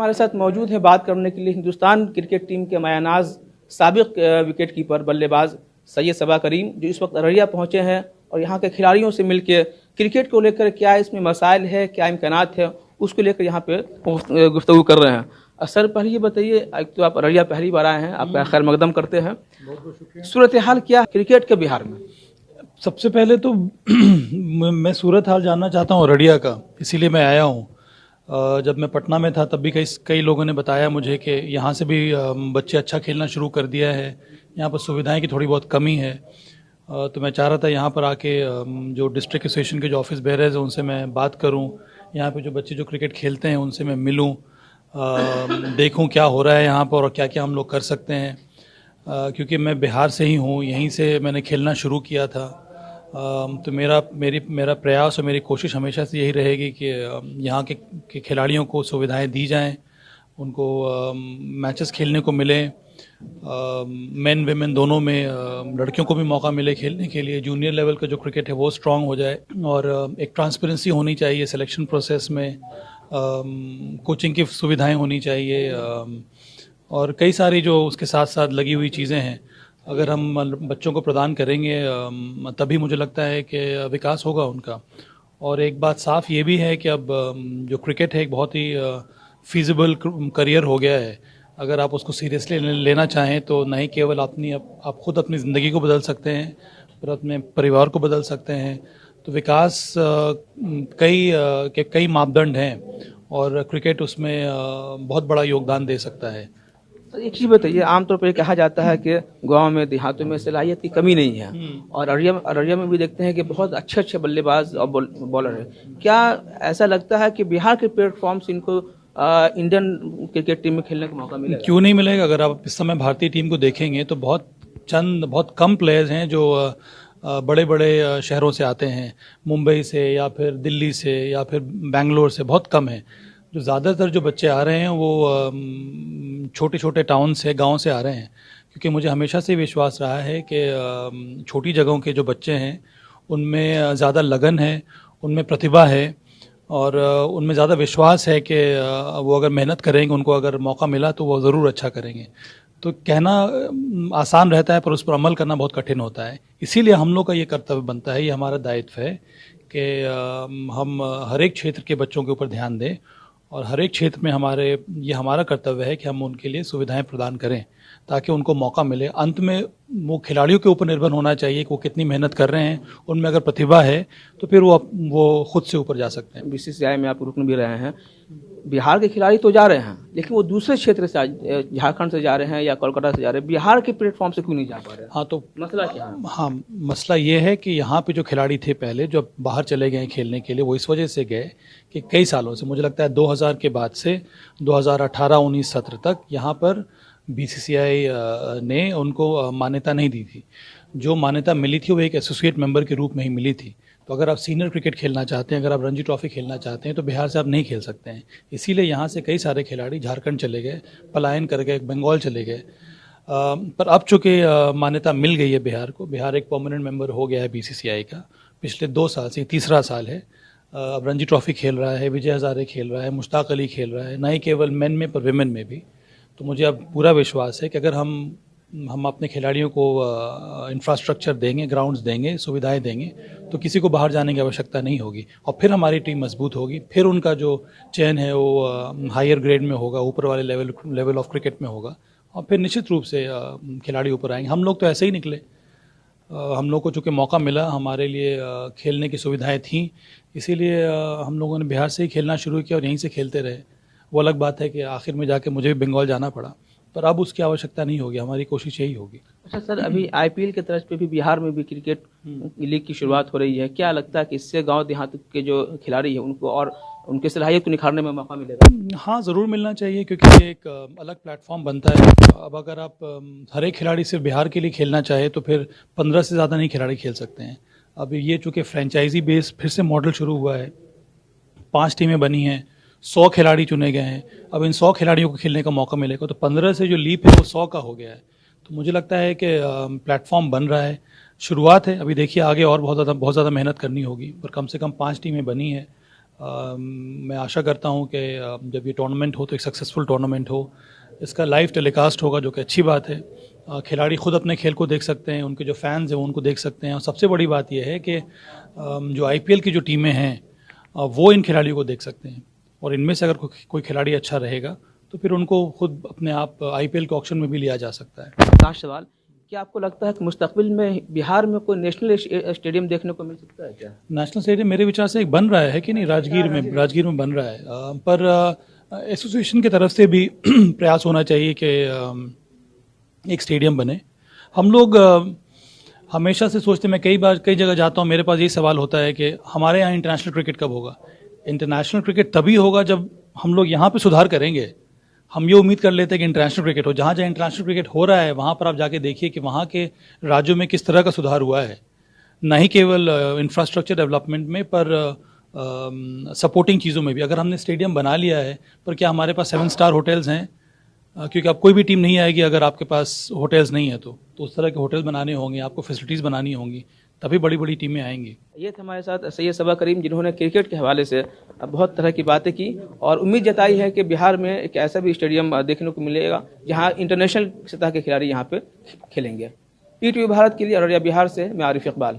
हमारे साथ मौजूद हैं बात करने के लिए हिंदुस्तान क्रिकेट टीम के मायानाज साबिक विकेट कीपर बल्लेबाज सैयद सबा करीम, जो इस वक्त अररिया पहुंचे हैं और यहाँ के खिलाड़ियों से मिलकर क्रिकेट को लेकर क्या इसमें मसाइल है, क्या इम्कानात है, उसको लेकर यहाँ पे गुफ्तगू कर रहे हैं। सर पहले ये बताइए, एक तो आप अररिया पहली बार आए हैं, आपका खैर मकदम करते हैं। बहुत बहुत शुक्रिया। सूरत हाल क्या क्रिकेट के बिहार में? सबसे पहले तो मैं सूरत हाल जानना चाहता हूँ अररिया का, इसीलिए मैं आया हूँ। जब मैं पटना में था तब भी कई लोगों ने बताया मुझे कि यहाँ से भी बच्चे अच्छा खेलना शुरू कर दिया है, यहाँ पर सुविधाएं की थोड़ी बहुत कमी है। तो मैं चाह रहा था यहाँ पर आके जो डिस्ट्रिक्ट एसोसिएशन के जो ऑफिस बेयरर्स हैं उनसे मैं बात करूँ, यहाँ पे जो बच्चे जो क्रिकेट खेलते हैं उनसे मैं मिलूँ, देखूँ क्या हो रहा है यहाँ पर और क्या क्या हम लोग कर सकते हैं। क्योंकि मैं बिहार से ही हूँ, यहीं से मैंने खेलना शुरू किया था। तो मेरा प्रयास और मेरी कोशिश हमेशा से यही रहेगी कि यहाँ के खिलाड़ियों को सुविधाएं दी जाएं, उनको मैचेस खेलने को मिले, मेन वेमेन दोनों में, लड़कियों को भी मौका मिले खेलने के लिए। जूनियर लेवल का जो क्रिकेट है वो स्ट्रांग हो जाए और एक ट्रांसपेरेंसी होनी चाहिए सिलेक्शन प्रोसेस में, कोचिंग की सुविधाएं होनी चाहिए और कई सारी जो उसके साथ साथ लगी हुई चीज़ें हैं अगर हम बच्चों को प्रदान करेंगे तभी मुझे लगता है कि विकास होगा उनका। और एक बात साफ ये भी है कि अब जो क्रिकेट है एक बहुत ही फीजिबल करियर हो गया है। अगर आप उसको सीरियसली लेना चाहें तो नहीं केवल आप खुद अपनी ज़िंदगी को बदल सकते हैं, पर अपने परिवार को बदल सकते हैं। तो विकास कई मापदंड हैं और क्रिकेट उसमें बहुत बड़ा योगदान दे सकता है। एक चीज़ बताइए, आमतौर पर कहा जाता है कि गांव में देहातों में सलाहियत की कमी नहीं है और अररिया में भी देखते हैं कि बहुत अच्छे बल्लेबाज और बॉलर हैं। क्या ऐसा लगता है कि बिहार के प्लेटफॉर्म से इनको इंडियन क्रिकेट टीम में खेलने का मौका मिलेगा? क्यों नहीं मिलेगा। अगर आप इस समय भारतीय टीम को देखेंगे तो बहुत कम प्लेयर्स हैं जो बड़े बड़े शहरों से आते हैं, मुंबई से या फिर दिल्ली से या फिर बेंगलोर से, बहुत कम है। जो ज़्यादातर जो बच्चे आ रहे हैं वो छोटे छोटे टाउन से, गांव से आ रहे हैं। क्योंकि मुझे हमेशा से विश्वास रहा है कि छोटी जगहों के जो बच्चे हैं उनमें ज़्यादा लगन है, उनमें प्रतिभा है और उनमें ज़्यादा विश्वास है कि वो अगर मेहनत करेंगे, उनको अगर मौका मिला तो वो ज़रूर अच्छा करेंगे। तो कहना आसान रहता है पर उस पर अमल करना बहुत कठिन होता है। इसीलिए हम लोग का ये कर्तव्य बनता है, ये हमारा दायित्व है कि हम हर एक क्षेत्र के बच्चों के ऊपर ध्यान दें और हर एक क्षेत्र में ये हमारा कर्तव्य है कि हम उनके लिए सुविधाएं प्रदान करें ताकि उनको मौका मिले। अंत में वो खिलाड़ियों के ऊपर निर्भर होना चाहिए कि वो कितनी मेहनत कर रहे हैं, उनमें अगर प्रतिभा है तो फिर वो खुद से ऊपर जा सकते हैं। बीसीसीआई में आप रुकन भी रहे हैं, बिहार के खिलाड़ी तो जा रहे हैं लेकिन वो दूसरे क्षेत्र से, झारखंड से जा रहे हैं या कोलकाता से जा रहे हैं, बिहार के प्लेटफॉर्म से क्यों नहीं जा पा रहे? हाँ, तो मसला क्या है? हाँ, मसला ये है कि यहाँ पे जो खिलाड़ी थे पहले, जो बाहर चले गए खेलने के लिए, वो इस वजह से गए कि कई सालों से, मुझे लगता है 2000 के बाद से 2018-19 सत्र तक यहाँ पर बीसीसीआई ने उनको मान्यता नहीं दी थी। जो मान्यता मिली थी वो एक एसोसिएट मेंबर के रूप में ही मिली थी। तो अगर आप सीनियर क्रिकेट खेलना चाहते हैं, अगर आप रणजी ट्रॉफी खेलना चाहते हैं तो बिहार से आप नहीं खेल सकते हैं। इसीलिए यहाँ से कई सारे खिलाड़ी झारखंड चले गए, पलायन कर गए, बंगाल चले गए। पर अब चूँकि मान्यता मिल गई है बिहार को, बिहार एक परमानेंट मेंबर हो गया है बीसीसीआई का पिछले 2 साल से, तीसरा साल है। अब रणजी ट्रॉफी खेल रहा है, विजय हजारे खेल रहा है, मुश्ताक अली खेल रहा है, नहीं केवल मेन में पर विमेन में भी। तो मुझे अब पूरा विश्वास है कि अगर हम अपने खिलाड़ियों को इंफ्रास्ट्रक्चर देंगे, ग्राउंड्स देंगे, सुविधाएं देंगे तो किसी को बाहर जाने की आवश्यकता नहीं होगी और फिर हमारी टीम मजबूत होगी। फिर उनका जो चयन है वो हायर ग्रेड में होगा, ऊपर वाले लेवल ऑफ क्रिकेट में होगा और फिर निश्चित रूप से खिलाड़ी ऊपर आएंगे। हम लोग तो ऐसे ही निकले, हम लोग को चूँकि मौका मिला, हमारे लिए खेलने की सुविधाएँ थीं, इसीलिए हम लोगों ने बिहार से ही खेलना शुरू किया और यहीं से खेलते रहे। वो अलग बात है कि आखिर में जाके मुझे भी बंगाल जाना पड़ा, पर अब उसकी आवश्यकता नहीं होगी, हमारी कोशिश यही होगी। अच्छा सर, अभी आईपीएल के तरफ पे भी बिहार में भी क्रिकेट लीग की शुरुआत हो रही है, क्या लगता है कि इससे गांव देहात के जो खिलाड़ी हैं उनको और उनके सलाहियत को निखारने में मौका मिलेगा? हाँ, ज़रूर मिलना चाहिए क्योंकि ये एक अलग प्लेटफॉर्म बनता है। अब अगर आप हर एक खिलाड़ी सिर्फ बिहार के लिए खेलना चाहे तो फिर 15 से ज़्यादा नहीं खिलाड़ी खेल सकते हैं। अब ये चूँकि फ्रेंचाइजी बेस फिर से मॉडल शुरू हुआ है, 5 टीमें बनी हैं, 100 खिलाड़ी चुने गए हैं। अब इन 100 खिलाड़ियों को खेलने का मौका मिलेगा तो 15 से जो लीप है वो 100 का हो गया है। तो मुझे लगता है कि प्लेटफॉर्म बन रहा है, शुरुआत है। अभी देखिए आगे और बहुत ज़्यादा मेहनत करनी होगी, पर कम से कम 5 टीमें बनी हैं। मैं आशा करता हूँ कि जब ये टूर्नामेंट हो तो एक सक्सेसफुल टूर्नामेंट हो, इसका लाइव टेलीकास्ट होगा जो कि अच्छी बात है। खिलाड़ी खुद अपने खेल को देख सकते हैं, उनके जो फैंस हैं वो उनको देख सकते हैं, और सबसे बड़ी बात यह है कि जो IPL की जो टीमें हैं वो इन खिलाड़ियों को देख सकते हैं, और इनमें से अगर कोई खिलाड़ी अच्छा रहेगा तो फिर उनको खुद अपने आप IPL के ऑक्शन में भी लिया जा सकता है। लास्ट सवाल, क्या आपको लगता है कि मुस्तकबिल में बिहार में कोई नेशनल स्टेडियम देखने को मिल सकता है क्या? नेशनल स्टेडियम मेरे विचार से एक बन रहा है कि नहीं, राजगीर में बन रहा है, पर एसोसिएशन की तरफ से भी प्रयास होना चाहिए कि एक स्टेडियम बने। हम लोग हमेशा से सोचते, मैं कई जगह जाता हूँ, मेरे पास यही सवाल होता है कि हमारे यहाँ इंटरनेशनल क्रिकेट कब होगा। इंटरनेशनल क्रिकेट तभी होगा जब हम लोग यहाँ पे सुधार करेंगे। हम ये उम्मीद कर लेते हैं कि इंटरनेशनल क्रिकेट हो, जहाँ जहाँ इंटरनेशनल क्रिकेट हो रहा है वहाँ पर आप जाके देखिए कि वहाँ के राज्यों में किस तरह का सुधार हुआ है, न ही केवल इंफ्रास्ट्रक्चर डेवलपमेंट में पर सपोर्टिंग चीज़ों में भी। अगर हमने स्टेडियम बना लिया है, पर क्या हमारे पास 7 स्टार होटल्स हैं? क्योंकि अब कोई भी टीम नहीं आएगी अगर आपके पास होटल्स नहीं है, तो उस तरह के होटल बनाने होंगे, आपको फैसिलिटीज़ बनानी होंगी, तभी बड़ी बड़ी टीमें आएंगी। ये थे हमारे साथ सैयद सबा करीम, जिन्होंने क्रिकेट के हवाले से बहुत तरह की बातें की और उम्मीद जताई है कि बिहार में एक ऐसा भी स्टेडियम देखने को मिलेगा जहां इंटरनेशनल सतह के खिलाड़ी यहां पे खेलेंगे। PTV भारत के लिए अररिया बिहार से मैं आरिफ इकबाल।